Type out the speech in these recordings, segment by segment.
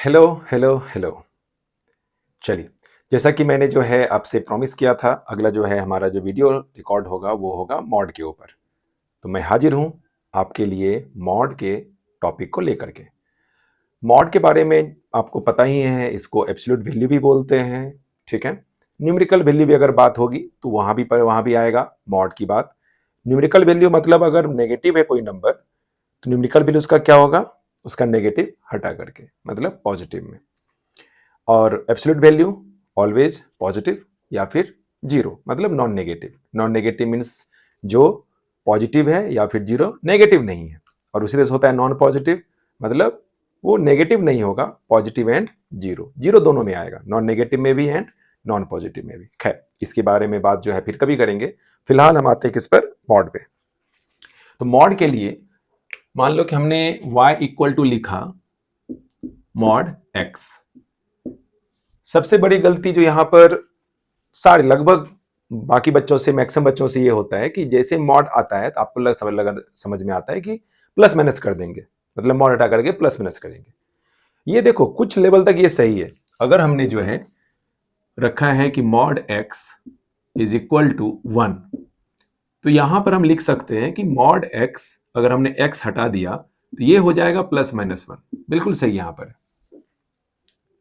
Hello hello hello. चलिए, जैसा कि मैंने जो है आपसे प्रॉमिस किया था, अगला जो है हमारा जो वीडियो रिकॉर्ड होगा वो होगा मॉड के ऊपर। तो मैं हाजिर हूँ आपके लिए मॉड के टॉपिक को लेकर के। मॉड के बारे में आपको पता ही है, इसको एब्सोल्यूट वैल्यू भी बोलते हैं। ठीक है, न्यूमेरिकल वैल्यू भी अगर बात होगी तो वहाँ भी आएगा मॉड की बात। न्यूमेरिकल वैल्यू मतलब अगर नेगेटिव है कोई नंबर तो न्यूमेरिकल वैल्यू उसका क्या होगा, उसका नेगेटिव हटा करके, मतलब पॉजिटिव में। और एब्सोल्यूट वैल्यू ऑलवेज पॉजिटिव या फिर जीरो, मतलब non negative. Non negative means जो पॉजिटिव है या फिर जीरो नेगेटिव नहीं है। और उसी तरह से होता है नॉन पॉजिटिव, मतलब वो नेगेटिव नहीं होगा, पॉजिटिव एंड जीरो, जीरो दोनों में आएगा, नॉन नेगेटिव में भी एंड नॉन पॉजिटिव में भी। खैर, इसके बारे में बात जो है फिर कभी करेंगे। फिलहाल हम आते हैं किस पर, मॉड पे। तो मॉड के लिए मान लो कि हमने y इक्वल टू लिखा मॉड x। सबसे बड़ी गलती जो यहां पर सारे लगभग बाकी बच्चों से, मैक्सिमम बच्चों से ये होता है कि जैसे मॉड आता है तो आपको समझ में आता है कि प्लस माइनस कर देंगे, मतलब मॉड हटा करके प्लस माइनस करेंगे। ये देखो कुछ लेवल तक ये सही है। अगर हमने जो है रखा है कि mod x is equal to 1, तो यहां पर हम लिख सकते हैं कि मॉड एक्स, अगर हमने एक्स हटा दिया तो ये हो जाएगा प्लस माइनस 1। बिल्कुल सही यहां पर।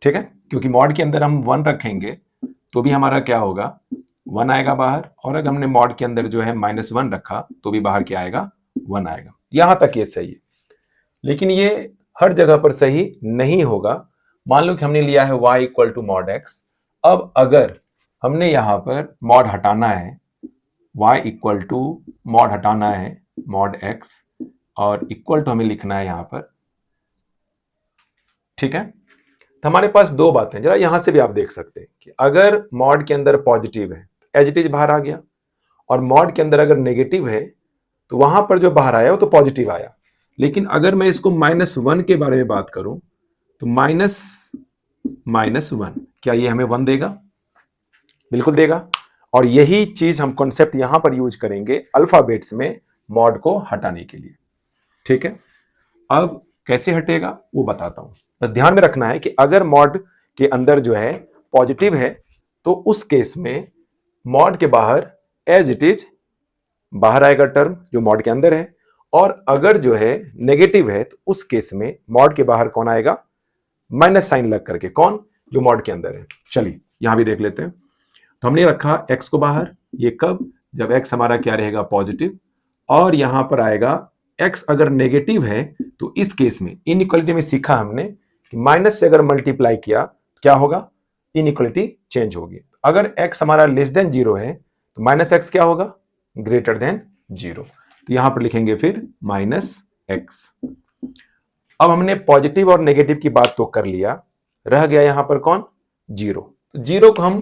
ठीक है, क्योंकि मॉड के अंदर हम 1 रखेंगे तो भी हमारा क्या होगा, 1 आएगा बाहर। और अगर हमने मॉड के अंदर जो है -1 रखा तो भी बाहर क्या आएगा, 1 आएगा। यहां तक ये सही है, लेकिन ये हर जगह पर सही नहीं होगा। मान लो कि हमने लिया है y equal to mod x. अब अगर हमने यहां पर मॉड हटाना है, y इक्वल टू मॉड हटाना है मॉड एक्स, और इक्वल टू हमें लिखना है यहां पर। ठीक है, तो हमारे पास दो बातें, जरा यहां से भी आप देख सकते हैं कि अगर मॉड के अंदर पॉजिटिव है एज इट इज बाहर आ गया, और मॉड के अंदर अगर नेगेटिव है तो वहां पर जो बाहर आया वो तो पॉजिटिव आया। लेकिन अगर मैं इसको -1 के बारे में बात करूं तो माइनस माइनस 1, क्या ये हमें 1 देगा? बिल्कुल देगा। और यही चीज हम कॉन्सेप्ट यहां पर यूज करेंगे अल्फाबेट्स में मॉड को हटाने के लिए। ठीक है, अब कैसे हटेगा वो बताता हूं। बस ध्यान में रखना है कि अगर मॉड के अंदर जो है पॉजिटिव है तो उस केस में मॉड के बाहर एज इट इज बाहर आएगा टर्म जो मॉड के अंदर है। और अगर जो है नेगेटिव है तो उस केस में मॉड के बाहर कौन आएगा, माइनस साइन लग करके, कौन, जो मॉड के अंदर है। चलिए यहां भी देख लेते हैं। तो हमने रखा एक्स को बाहर, ये कब, जब एक्स हमारा क्या रहेगा, पॉजिटिव। और यहां पर आएगा एक्स अगर नेगेटिव है तो इस केस में इनइक्वालिटी में सीखा हमने कि माइनस से अगर मल्टीप्लाई किया क्या होगा, इनइक्वालिटी चेंज होगी। अगर एक्स हमारा लेस देन जीरो है तो माइनस एक्स क्या होगा, ग्रेटर देन जीरो। तो यहां पर लिखेंगे फिर माइनस एक्स। अब हमने पॉजिटिव और नेगेटिव की बात तो कर लिया, रह गया यहां पर कौन, जीरो। तो जीरो को हम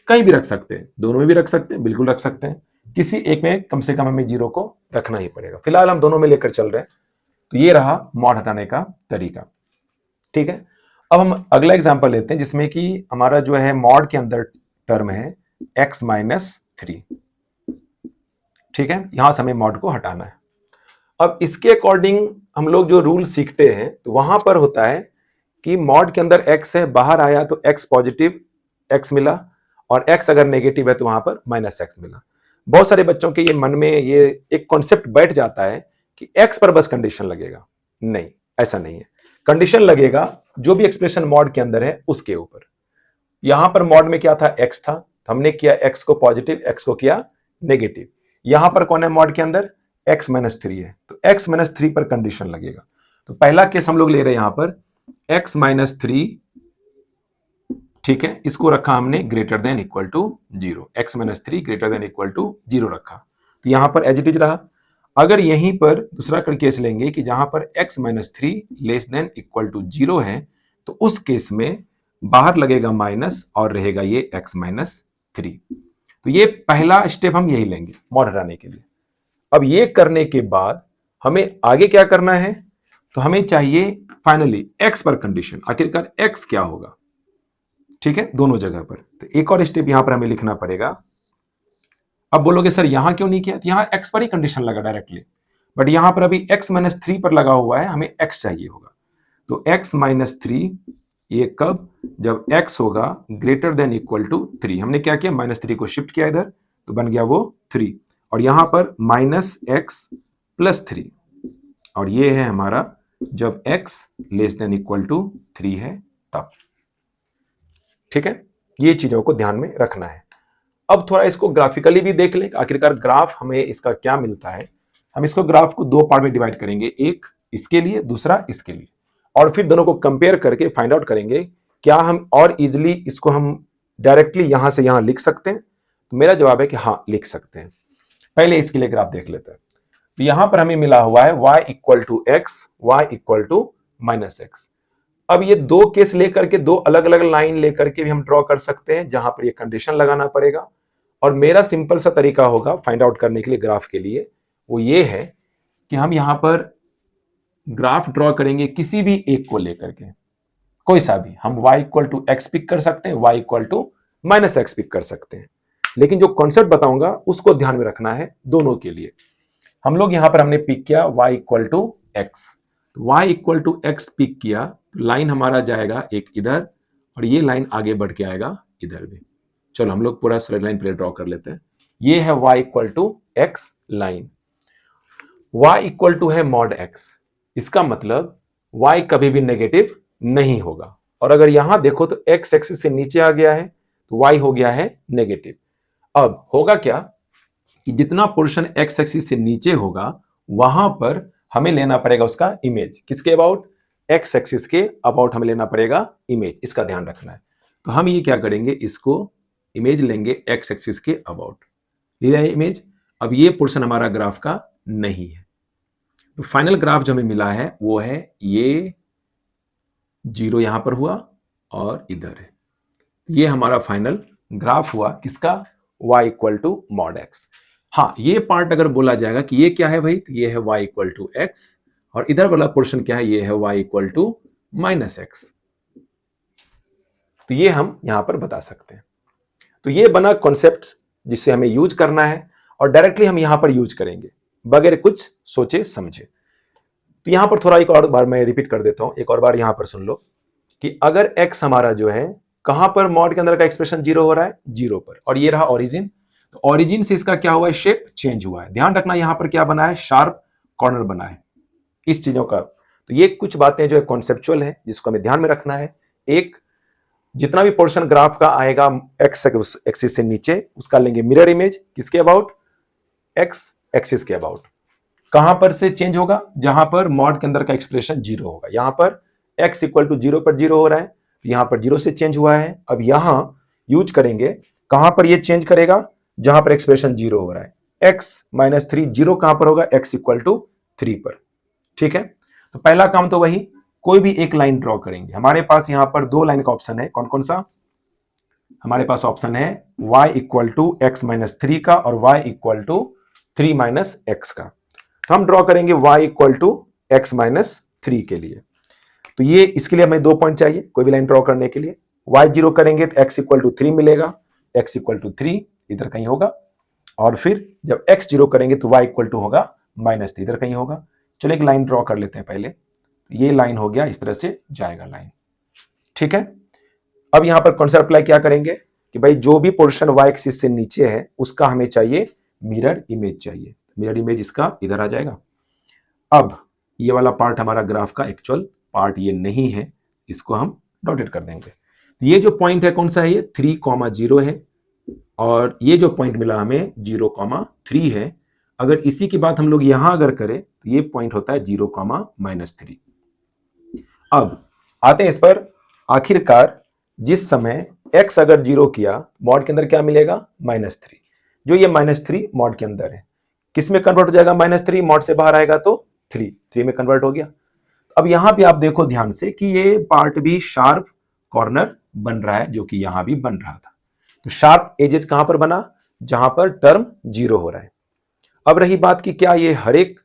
कहीं भी रख सकते हैं, दोनों में भी रख सकते हैं, बिल्कुल रख सकते हैं। किसी एक में कम से कम हमें जीरो को रखना ही पड़ेगा। फिलहाल हम दोनों में लेकर चल रहे हैं। तो ये रहा मॉड हटाने का तरीका। ठीक है, अब हम अगला एग्जांपल लेते हैं जिसमें कि हमारा जो है मॉड के अंदर टर्म है x-3। ठीक है, यहां से हमें मॉड को हटाना है। अब इसके अकॉर्डिंग हम लोग जो रूल सीखते हैं तो वहां पर होता है कि मॉड के अंदर x है, बाहर आया तो x पॉजिटिव x मिला, और x अगर नेगेटिव है तो वहां पर -x मिला। बहुत सारे बच्चों के ये मन में ये एक कॉन्सेप्ट बैठ जाता है कि x पर बस कंडीशन लगेगा। नहीं, ऐसा नहीं है। कंडीशन लगेगा जो भी एक्सप्रेशन मॉड के अंदर है उसके ऊपर। यहां पर मॉड में क्या था, x था, तो हमने किया x को पॉजिटिव, x को किया नेगेटिव। यहां पर कौन है मॉड के अंदर, x-3 है, तो x-3 पर कंडीशन लगेगा। तो पहला केस हम लोग ले रहे हैं यहां पर x-3। ठीक है, इसको रखा हमने greater than equal to zero, x-3 greater than equal to zero रखा, तो यहां पर एज इट इज रहा। अगर यहीं पर दूसरा केस लेंगे कि जहां पर x-3 less than equal to zero है तो उस केस में बाहर लगेगा माइनस और रहेगा ये x-3। तो ये पहला स्टेप हम यही लेंगे मॉड हटाने के लिए। अब ये करने के बाद हमें आगे क्या करना है, तो हमें चाहिए फाइनली x पर कंडीशन, आखिरकार x क्या होगा। ठीक है, दोनों जगह पर। तो एक और स्टेप यहां पर हमें लिखना पड़ेगा। अब बोलोगे सर यहां क्यों नहीं किया, तो यहां x पर ही कंडीशन लगा डायरेक्टली, बट यहां पर अभी x-3 पर लगा हुआ है, हमें x चाहिए होगा। तो x-3 ये कब? जब x होगा ग्रेटर देन इक्वल टू 3। हमने क्या किया, -3 को शिफ्ट किया इधर, तो बन गया वो 3, और यहां पर -x+3, और ये है हमारा जब x less than equal to 3 है तब। ठीक है, ये चीजों को ध्यान में रखना है। अब थोड़ा इसको ग्राफिकली भी देख लें, आखिरकार ग्राफ हमें इसका क्या मिलता है। हम इसको ग्राफ को दो पार्ट में डिवाइड करेंगे, एक इसके लिए, दूसरा इसके लिए, और फिर दोनों को कंपेयर करके फाइंड आउट करेंगे क्या हम और इजिली इसको हम डायरेक्टली यहां से यहां लिख सकते हैं। तो मेरा जवाब है कि हाँ, लिख सकते हैं। पहले इसके लिए ग्राफ देख लेते हैं। तो यहां पर हमें मिला हुआ है y equal to x, y equal to -x। अब ये दो केस लेकर के, दो अलग अलग लाइन लेकर के भी हम ड्रॉ कर सकते हैं, जहां पर ये कंडीशन लगाना पड़ेगा। और मेरा सिंपल सा तरीका होगा फाइंड आउट करने के लिए ग्राफ के लिए, वो ये है कि हम यहां पर ग्राफ ड्रॉ करेंगे किसी भी एक को लेकर के, कोई सा भी। हम y equal to x pick कर सकते हैं, y equal to -x pick कर सकते हैं, लेकिन जो कॉन्सेप्ट बताऊंगा उसको ध्यान में रखना है दोनों के लिए। हम लोग यहां पर हमने पिक किया y इक्वल टू एक्स, तो y equal to x pick किया, तो लाइन हमारा जाएगा एक इधर, और ये लाइन आगे बढ़ के आएगा इधर भी। चलो हम लोग पूरा स्ट्रेट लाइन पे ड्रॉ कर लेते हैं। ये है y equal to x line, y equal to है मॉड x, इसका मतलब y कभी भी नेगेटिव नहीं होगा। और अगर यहां देखो तो x एक्सिस से नीचे आ गया है, तो y हो गया है नेगेटिव। अब होगा क्या कि जितना पोर्शन x एक्सिस से नीचे होगा वहां पर हमें लेना पड़ेगा उसका इमेज, किसके अबाउट? x एक्सिस के अबाउट हमें लेना पड़ेगा इमेज, इसका ध्यान रखना है। तो हम ये क्या करेंगे, इसको इमेज लेंगे x एक्सिस के अबाउट, लिया है इमेज। अब ये पोर्शन हमारा ग्राफ का नहीं है, तो फाइनल ग्राफ जो हमें मिला है वो है ये 0 यहां पर हुआ और इधर है। ये हमारा फाइनल ग्राफ हुआ किसका? y equal to mod x। हाँ, ये पार्ट अगर बोला जाएगा कि ये क्या है भाई, तो ये है y इक्वल टू एक्स, और इधर वाला पोर्शन क्या है, ये है y इक्वल टू -x। तो ये हम यहां पर बता सकते हैं। तो ये बना कॉन्सेप्ट जिसे हमें यूज करना है, और डायरेक्टली हम यहां पर यूज करेंगे बगैर कुछ सोचे समझे। तो यहां पर थोड़ा एक और बार मैं रिपीट कर देता हूं, एक और बार यहां पर सुन लो कि अगर x हमारा जो है कहां पर मॉड के अंदर का एक्सप्रेशन 0 हो रहा है, 0 पर, और ये रहा ओरिजिन, तो ओरिजिन से इसका क्या हुआ है, शेप चेंज हुआ है। ध्यान रखना यहां पर क्या बना है, शार्प कॉर्नर बना है इस चीजों का। तो ये कुछ बातें जो है कॉन्सेप्चुअल है, जिसको हमें ध्यान में रखना है। एक, जितना भी पोर्शन ग्राफ का आएगा एक्स एक्सिस से नीचे, उसका लेंगे मिरर इमेज, किसके अबाउट? एक्स एक्सिस के अबाउट। कहां पर से चेंज होगा? जहां पर मॉड के अंदर का एक्सप्रेशन 0 होगा। यहां पर x इक्वल टू 0 पर 0 हो रहा है, तो यहां पर 0 से चेंज हुआ है। अब यहां यूज करेंगे, कहां पर ये चेंज करेगा? जहां पर एक्सप्रेशन 0 हो रहा है। x -3 0 कहां पर होगा? x इक्वल टू 3 पर। ठीक है, तो पहला काम तो वही, कोई भी एक लाइन ड्रॉ करेंगे। हमारे पास यहां पर दो लाइन का ऑप्शन है, कौन कौन सा? हमारे पास ऑप्शन है y इक्वल टू x -3 का और y इक्वल टू 3 -x का। तो हम ड्रॉ करेंगे y इक्वल टू x -3 के लिए। तो ये इसके लिए हमें 2 पॉइंट चाहिए कोई भी लाइन ड्रॉ करने के लिए। y 0 करेंगे तो x इक्वल टू 3 मिलेगा, x इक्वल टू 3 इधर कहीं होगा, और फिर जब x 0 करेंगे तो y इक्वल टू होगा -3, इधर कहीं होगा। चलो एक लाइन ड्रॉ कर लेते हैं पहले। ये लाइन हो गया, इस तरह से जाएगा लाइन। ठीक है, अब यहां पर कॉन्सेप्ट अप्लाई क्या करेंगे कि भाई जो भी पोर्शन y एक्सिस से नीचे है उसका हमें चाहिए मिरर इमेज चाहिए। मिरर इमेज इसका इधर आ जाएगा। अब ये वाला पार्ट हमारा ग्राफ का एक्चुअल पार्ट ये नहीं है, इसको हम डॉटेड कर देंगे। ये जो पॉइंट है कौन सा है, ये 3,0 है, और ये जो पॉइंट मिला हमें 0,3 है। अगर इसी की बात हम लोग यहां अगर करें तो ये पॉइंट होता है 0,-3। अब आते हैं इस पर, आखिरकार जिस समय x अगर 0 किया, मॉड के अंदर क्या मिलेगा? -3। जो ये -3 मॉड के अंदर है, किस में कन्वर्ट हो जाएगा? -3 मॉड से बाहर आएगा तो 3 में कन्वर्ट हो गया। अब यहां भी आप देखो ध्यान से कि ये पार्ट भी शार्प कॉर्नर बन रहा है, जो कि यहां भी बन रहा था। तो शार्प एजेस कहां पर बना? जहां पर टर्म 0 हो रहा है। अब रही बात कि क्या ये हर एक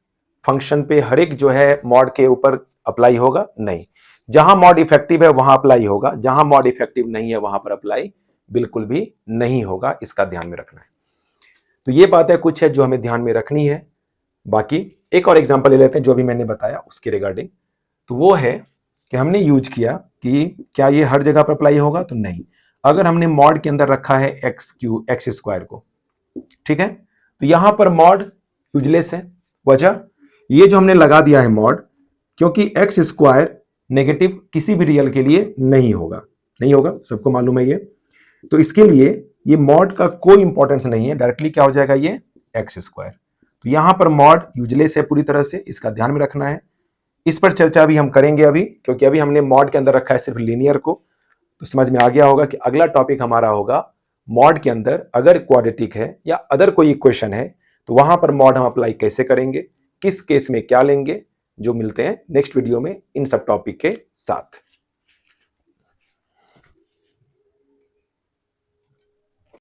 फंक्शन पे, हर एक जो है मॉड के ऊपर अप्लाई होगा? नहीं। जहां मॉड इफेक्टिव है वहां अप्लाई होगा, जहां मॉड इफेक्टिव नहीं है वहां पर अप्लाई बिल्कुल भी नहीं होगा, इसका ध्यान में रखना है। तो ये बातें कुछ है जो हमें ध्यान में रखनी है। बाकी एक और एग्जांपल ले लेते हैं जो भी मैंने बताया उसके रिगार्डिंग। तो वो है कि हमने यूज किया कि क्या ये हर जगह पर अप्लाई होगा, तो नहीं। अगर हमने मॉड के अंदर रखा है एक्स स्क्वायर को, ठीक है, तो यहां पर मॉड यूजलेस है। वजह, ये जो हमने लगा दिया है मॉड, क्योंकि एक्स स्क्वायर नेगेटिव किसी भी रियल के लिए नहीं होगा, नहीं होगा, सबको मालूम है ये। तो इसके लिए ये मॉड का कोई इंपॉर्टेंस नहीं है, डायरेक्टली क्या हो जाएगा ये एक्स स्क्वायर। तो यहां पर मॉड यूजलेस है पूरी तरह से, इसका ध्यान में रखना है। इस पर चर्चा भी हम करेंगे अभी, क्योंकि अभी हमने मॉड के अंदर रखा है सिर्फ लीनियर को। तो समझ में आ गया होगा कि अगला टॉपिक हमारा होगा मॉड के अंदर अगर क्वाड्रेटिक है या अदर कोई इक्वेशन है तो वहां पर मॉड हम अप्लाई कैसे करेंगे, किस केस में क्या लेंगे। जो मिलते हैं नेक्स्ट वीडियो में इन सब टॉपिक के साथ।